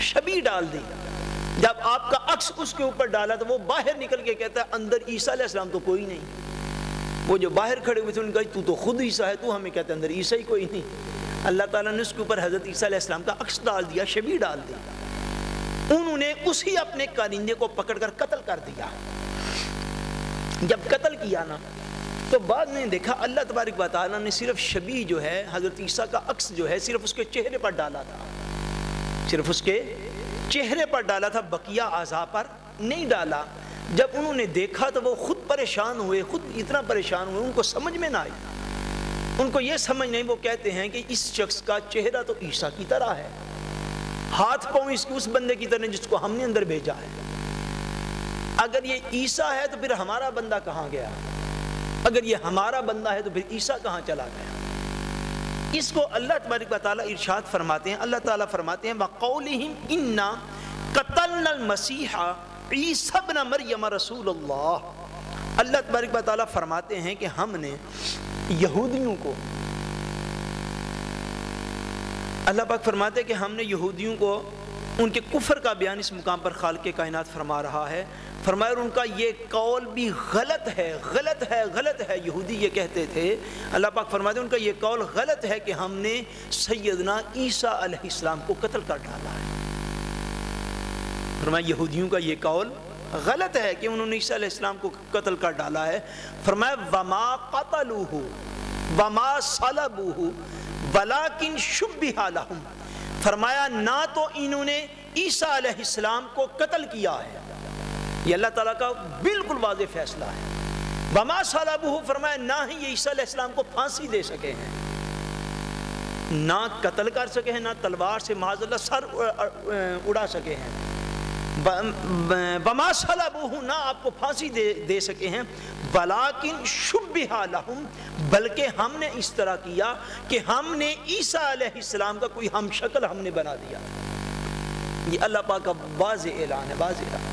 شبیہ ڈال دی. جب آپ کا عکس اس کے اوپر ڈالا تو وہ باہر نکل کے کہتا ہے اندر عیسیٰ علیہ السلام تو کوئی نہیں. وہ جو باہر کھڑے ہوئے تھے ان کا تو تو خود عیسیٰ ہے, تو ہمیں کہتا ہے اندر عیسیٰ ہی کوئی نہیں. اللہ تعالیٰ نے اس کے اوپر حضرت عیسیٰ علیہ السلام کا عکس ڈال دیا, شبیہ ڈال دی. انہوں نے اسی اپنے کارندے کو پکڑ کر قتل کر دیا. جب قتل کیا نا تو بعد میں دیکھا اللہ تبارک و تعالیٰ نے صرف شبیہ جو ہے حضرت عیسیٰ کا عکس جو ہے صرف اس کے چہرے پر ڈالا تھا, صرف اس کے چہرے پر ڈالا تھا, بقیہ اعضاء پر نہیں ڈالا. جب انہوں نے دیکھا تو وہ خود پریشان ہوئے, خود اتنا پریشان ہوئے ان کو سمجھ میں نہ آئی. ان کو یہ سمجھ نہیں, وہ کہتے ہیں کہ اس شخص کا چہرہ تو عیسیٰ کی طرح ہے, ہاتھ پاؤں اس بندے کی طرح جس کو ہم نے اندر بھیجا ہے. اگر یہ عیسیٰ ہے تو پھر ہمارا بندہ کہاں گیا؟ اگر یہ ہمارا بندہ ہے تو پھر عیسیٰ کہاں چلا گیا؟ اس کو اللہ تبارک و تعالیٰ ارشاد فرماتے ہیں, اللہ تعالیٰ فرماتے ہیں وَقَوْلِهِمْ إِنَّا قَتَلْنَا الْمَسِيحَ عِيسَى ابْنَ مَرْيَمَ رَسُولَ اللَّهِ. اللہ تبارک و تعالیٰ فرماتے ہیں کہ ہم نے یہودیوں کو, اللہ پاک فرماتے ہیں کہ ہم نے یہودیوں کو ان کے کفر کا بیان اس مقام پر خالق کائنات فرما رہا ہے. فرمایا اور ان کا یہ قول بھی غلط ہے, غلط ہے, غلط ہے. یہودی یہ کہتے تھے, اللہ پاک فرماتے ہیں ان کا یہ قول غلط ہے کہ ہم نے سیدنا عیسیٰ علیہ السلام کو قتل کر ڈالا ہے. فرمایا یہودیوں کا یہ قول غلط ہے کہ انہوں نے عیسیٰ علیہ السلام کو قتل کر ڈالا ہے. فرمایا وما قتلوہ وما صلبوہ ولکن شبہ لہم. فرمایا نہ تو انہوں نے عیسیٰ علیہ السلام کو قتل کیا ہے, یہ اللہ تعالیٰ کا بالکل واضح فیصلہ ہے. وما صلبوہ فرمایا نہ ہی یہ عیسیٰ علیہ السلام کو پھانسی دے سکے ہیں, نہ قتل کر سکے ہیں, نہ تلوار سے معاذ اللہ سر اڑا سکے ہیں. وما صلبوہ نہ آپ کو پھانسی دے سکے ہیں. ولیکن شبہ لہم بلکہ ہم نے اس طرح کیا کہ ہم نے عیسیٰ علیہ السلام کا کوئی ہم شکل ہم نے بنا دیا. یہ اللہ پاک کا واضح اعلان ہے, واضح اعلان.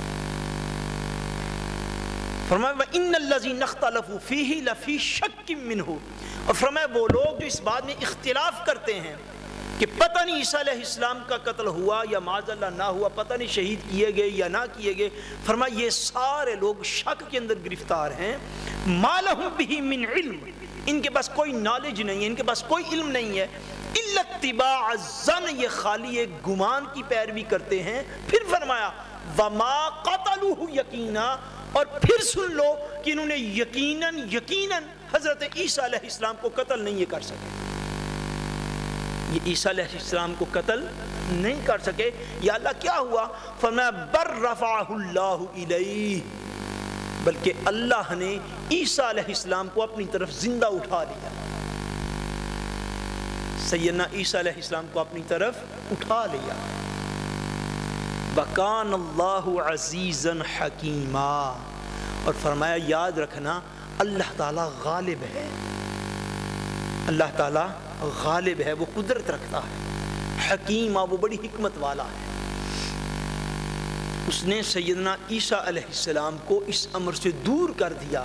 فرمایا وَإِنَّ الَّذِينَ اخْتَلَفُوا فِيهِ لَفِي شَكٍّ مِّنْهُ. اور فرمایا وہ لوگ جو اس بات میں اختلاف کرتے ہیں کہ پتہ نہیں عیسیٰ علیہ السلام کا قتل ہوا یا معاذ اللہ نہ ہوا, پتہ نہیں شہید کیے گئے یا نہ کیے گئے, فرمایا یہ سارے لوگ شک کے اندر گرفتار ہیں. مَا لَهُمْ بِهِ مِنْ عِلْمٍ, ان کے پاس کوئی نالج نہیں ہے, ان کے پاس کوئی علم نہیں ہے. إِلَّا اتِّبَاعَ الظَّنِّ, یہ خالی ایک گمان کی پیروی کرتے ہیں. پھر فرمایا وَمَا قَتَلُوهُ يَقِينًا, اور پھر سن لو کہ انہوں نے یقیناً حضرت عیسیٰ علیہ السلام کو قتل نہیں کر سکے. یہ عیسیٰ علیہ السلام کو قتل نہیں کر سکے. یا اللہ کیا ہوا؟ فرمایا بر رفعہ اللہ الیہ, بلکہ اللہ نے عیسیٰ علیہ السلام کو اپنی طرف زندہ اٹھا لیا. سیدنا عیسیٰ علیہ السلام کو اپنی طرف اٹھا لیا. وَكَانَ اللَّهُ عَزِيزًا حَكِيمًا, اور فرمایا یاد رکھنا اللہ تعالیٰ غالب ہے, اللہ تعالیٰ غالب ہے, وہ قدرت رکھتا ہے. حکیمہ, وہ بڑی حکمت والا ہے. اس نے سیدنا عیسیٰ علیہ السلام کو اس امر سے دور کر دیا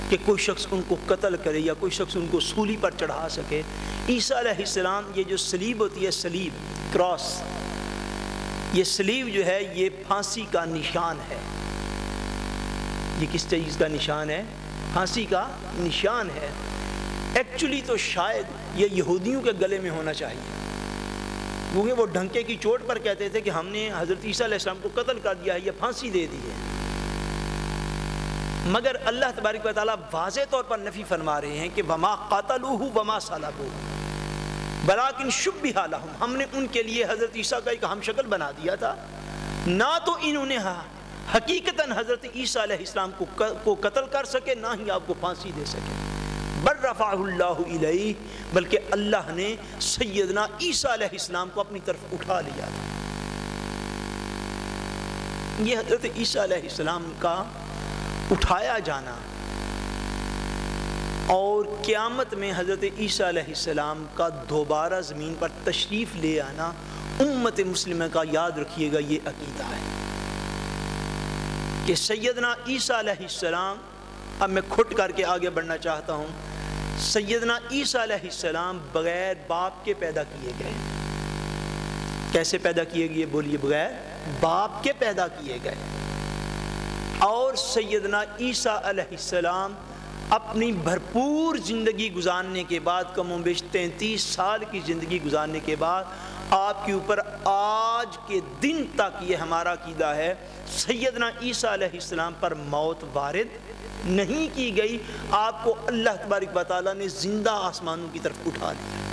کہ کوئی شخص ان کو قتل کرے یا کوئی شخص ان کو سولی پر چڑھا سکے. عیسیٰ علیہ السلام, یہ جو صلیب ہوتی ہے, صلیب کراس, یہ صلیب جو ہے یہ پھانسی کا نشان ہے. یہ کس چیز کا نشان ہے؟ پھانسی کا نشان ہے. ایکچولی تو شاید یہ یہودیوں کے گلے میں ہونا چاہیے, کیونکہ وہ ڈھنکے کی چوٹ پر کہتے تھے کہ ہم نے حضرت عیسیٰ علیہ السلام کو قتل کر دیا ہے, یہ پھانسی دے دی ہے. مگر اللہ تبارک و تعالیٰ واضح طور پر نفی فرما رہے ہیں کہ وما قتلوہ وما صلبوہ بلیکن شبہ لہم, ہم نے ان کے لیے حضرت عیسیٰ کا ایک ہم شکل بنا دیا تھا. نہ تو انہوں نے حقیقتاً حضرت عیسیٰ علیہ السلام کو قتل کر سکے, نہ ہی آپ کو پھانسی دے سکے. بر رفعہ اللہ الیہ, بلکہ اللہ نے سیدنا عیسیٰ علیہ السلام کو اپنی طرف اٹھا لیا تھا. یہ حضرت عیسیٰ علیہ السلام کا اٹھایا جانا اور قیامت میں حضرت عیسیٰ علیہ السلام کا دوبارہ زمین پر تشریف لے آنا امت مسلمہ کا, یاد رکھیے گا, یہ عقیدہ ہے کہ سیدنا عیسیٰ علیہ السلام, اب میں کھٹ کر کے آگے بڑھنا چاہتا ہوں, سیدنا عیسیٰ علیہ السلام بغیر باپ کے پیدا کیے گئے. کیسے پیدا کیے گئے؟ بولیے، بغیر باپ کے پیدا کیے گئے۔ اور سیدنا عیسیٰ علیہ السلام اپنی بھرپور زندگی گزارنے کے بعد، کم و بیش 33 سال کی زندگی گزارنے کے بعد، آپ کے اوپر آج کے دن تک یہ ہمارا عقیدہ ہے، سیدنا عیسیٰ علیہ السلام پر موت وارد نہیں کی گئی۔ آپ کو اللہ تبارک و تعالیٰ نے زندہ آسمانوں کی طرف اٹھا لیا،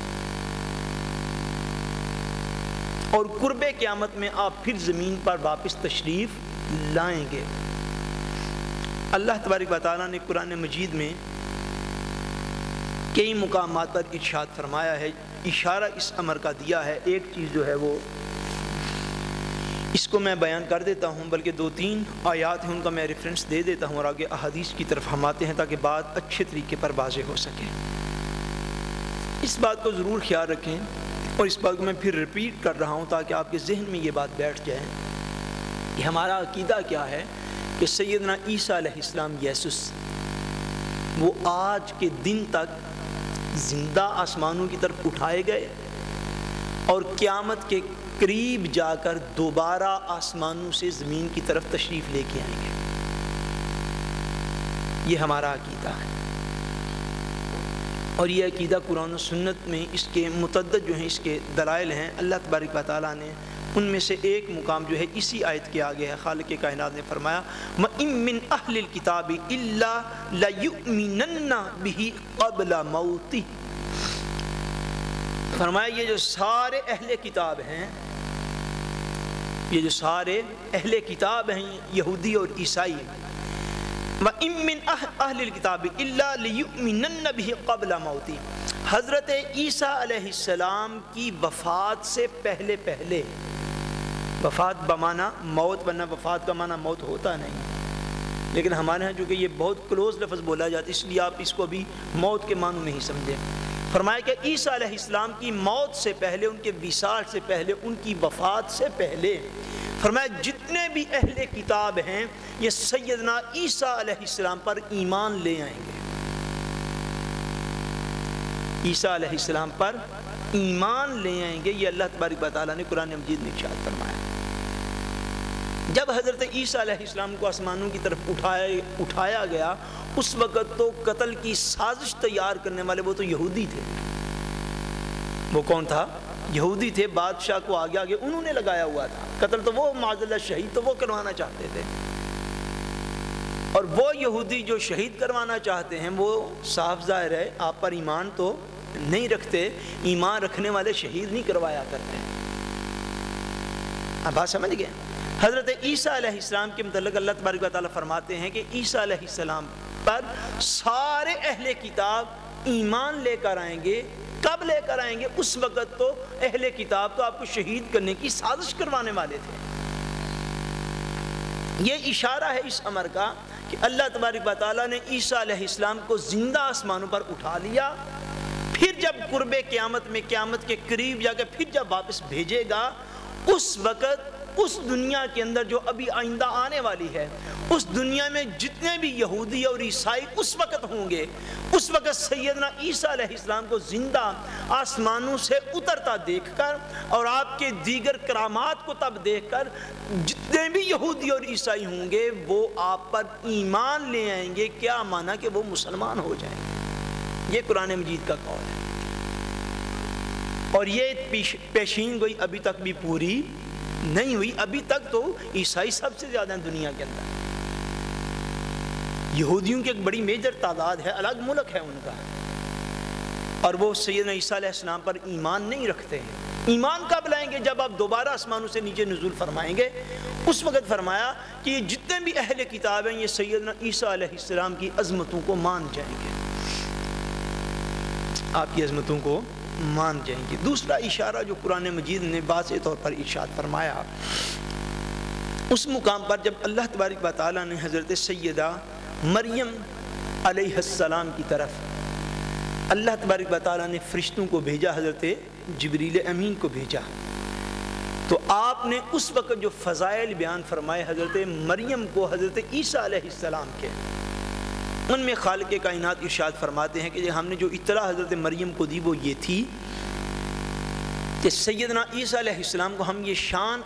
اور قرب قیامت میں آپ پھر زمین پر واپس تشریف لائیں گے۔ اللہ تبارک و تعالیٰ نے قرآن مجید میں کئی مقامات پر ارشاد فرمایا ہے، اشارہ اس امر کا دیا ہے۔ ایک چیز جو ہے وہ اس کو میں بیان کر دیتا ہوں، بلکہ 2-3 آیات ہیں ان کا میں ریفرنس دے دیتا ہوں، اور آگے احادیث کی طرف ہم آتے ہیں تاکہ بات اچھے طریقے پر واضح ہو سکے۔ اس بات کو ضرور خیال رکھیں، اور اس بات کو میں پھر ریپیٹ کر رہا ہوں تاکہ آپ کے ذہن میں یہ بات بیٹھ جائے کہ ہمارا عقیدہ کیا ہے، کہ سیدنا عیسیٰ علیہ السلام یسوع وہ آج کے دن تک زندہ آسمانوں کی طرف اٹھائے گئے، اور قیامت کے قریب جا کر دوبارہ آسمانوں سے زمین کی طرف تشریف لے کے آئیں گے۔ یہ ہمارا عقیدہ ہے، اور یہ عقیدہ قرآن و سنت میں اس کے متعدد جو ہیں اس کے دلائل ہیں۔ اللہ تبارک و تعالیٰ نے ان میں سے ایک مقام جو ہے اسی آیت کے آگے ہے، خالق کائنات نے فرمایا وَإِن مِّنْ أَهْلِ الْكِتَابِ إِلَّا لَيُؤْمِنَنَّ بِهِ قَبْلَ مَوْتِهِ۔ فرمایا یہ جو سارے اہل کتاب ہیں، یہ جو سارے اہل کتاب ہیں، یہودی اور عیسائی، وَإِن مِّنْ أَهْلِ الْكِتَابِ إِلَّا لِيُؤْمِنَنَّ بِهِ قَبْلَ مَوْتِهِ۔ حضرت عیسیٰ علیہ السلام کی وفات سے پہلے پہلے، وفات بمانا موت، ورنہ وفات کا معنی موت ہوتا نہیں، لیکن ہمارے ہاں چونکہ یہ بہت کلوز لفظ بولا جاتا ہے، اس لیے آپ اس کو بھی موت کے معنی میں ہی سمجھیں۔ فرمایا کہ عیسیٰ علیہ السلام کی موت سے پہلے، ان کے وصال سے پہلے، ان کی وفات سے پہلے، فرمایا جتنے بھی اہل کتاب ہیں یہ سیدنا عیسیٰ علیہ السلام پر ایمان لے آئیں گے۔ عیسیٰ علیہ السلام پر ایمان لے آئیں گے، یہ اللہ تبارک و تعالیٰ نے قرآن مجید میں ارشاد فرمایا۔ جب حضرت عیسیٰ علیہ السلام کو آسمانوں کی طرف اٹھایا گیا، اس وقت تو قتل کی سازش تیار کرنے والے وہ تو یہودی تھے۔ وہ کون تھا؟ یہودی تھے، بادشاہ کو آگے آگے انہوں نے لگایا ہوا تھا۔ قتل تو وہ معاذ اللہ شہید تو وہ کروانا چاہتے تھے، اور وہ یہودی جو شہید کروانا چاہتے ہیں وہ صاف ظاہر ہے آپ پر ایمان تو نہیں رکھتے، ایمان رکھنے والے شہید نہیں کروایا کرتے۔ اب بات سمجھ گئے؟ حضرت عیسیٰ علیہ السلام کے متعلق اللہ تبارک و تعالیٰ فرماتے ہیں کہ عیسیٰ علیہ السلام پر سارے اہل کتاب ایمان لے کر آئیں گے۔ کب لے کر آئیں گے؟ اس وقت تو اہل کتاب تو آپ کو شہید کرنے کی سازش کروانے والے تھے۔ یہ اشارہ ہے اس امر کا کہ اللہ تبارک و تعالیٰ نے عیسیٰ علیہ السلام کو زندہ آسمانوں پر اٹھا لیا، پھر جب قرب قیامت میں، قیامت کے قریب جا کے پھر جب واپس بھیجے گا، اس وقت اس دنیا کے اندر جو ابھی آئندہ آنے والی ہے، اس دنیا میں جتنے بھی یہودی اور عیسائی اس وقت ہوں گے، اس وقت سیدنا عیسیٰ علیہ السلام کو زندہ آسمانوں سے اترتا دیکھ کر اور آپ کے دیگر کرامات کو تب دیکھ کر جتنے بھی یہودی اور عیسائی ہوں گے وہ آپ پر ایمان لے آئیں گے۔ کیا مانا کہ وہ مسلمان ہو جائیں گے۔ یہ قرآن مجید کا قول ہے، اور یہ پیشین گوئی ابھی تک بھی پوری نہیں ہوئی۔ ابھی تک تو عیسائی سب سے زیادہ ہیں دنیا کے اندر، یہودیوں کی ایک بڑی میجر تعداد ہے، الگ ملک ہے ان کا، اور وہ سیدنا عیسیٰ علیہ السلام پر ایمان نہیں رکھتے ہیں۔ ایمان کب لائیں گے؟ جب آپ دوبارہ آسمانوں سے نیچے نزول فرمائیں گے، اس وقت فرمایا کہ یہ جتنے بھی اہل کتاب ہیں یہ سیدنا عیسیٰ علیہ السلام کی عظمتوں کو مان جائیں گے، آپ کی عظمتوں کو مان جائیں گے۔ دوسرا اشارہ جو قرآن مجید نے واضح طور پر ارشاد فرمایا، اس مقام پر جب اللہ تبارک و تعالیٰ نے حضرت سیدہ مریم علیہ السلام کی طرف اللہ تبارک و تعالیٰ نے فرشتوں کو بھیجا، حضرت جبریل امین کو بھیجا، تو آپ نے اس وقت جو فضائل بیان فرمائے حضرت مریم کو حضرت عیسیٰ علیہ السلام کے، ان میں خالق کائنات ارشاد فرماتے ہیں کہ ہم نے جو اطلاع حضرت مریم کو دی وہ یہ تھی کہ سیدنا عیسیٰ علیہ السلام کو ہم یہ شان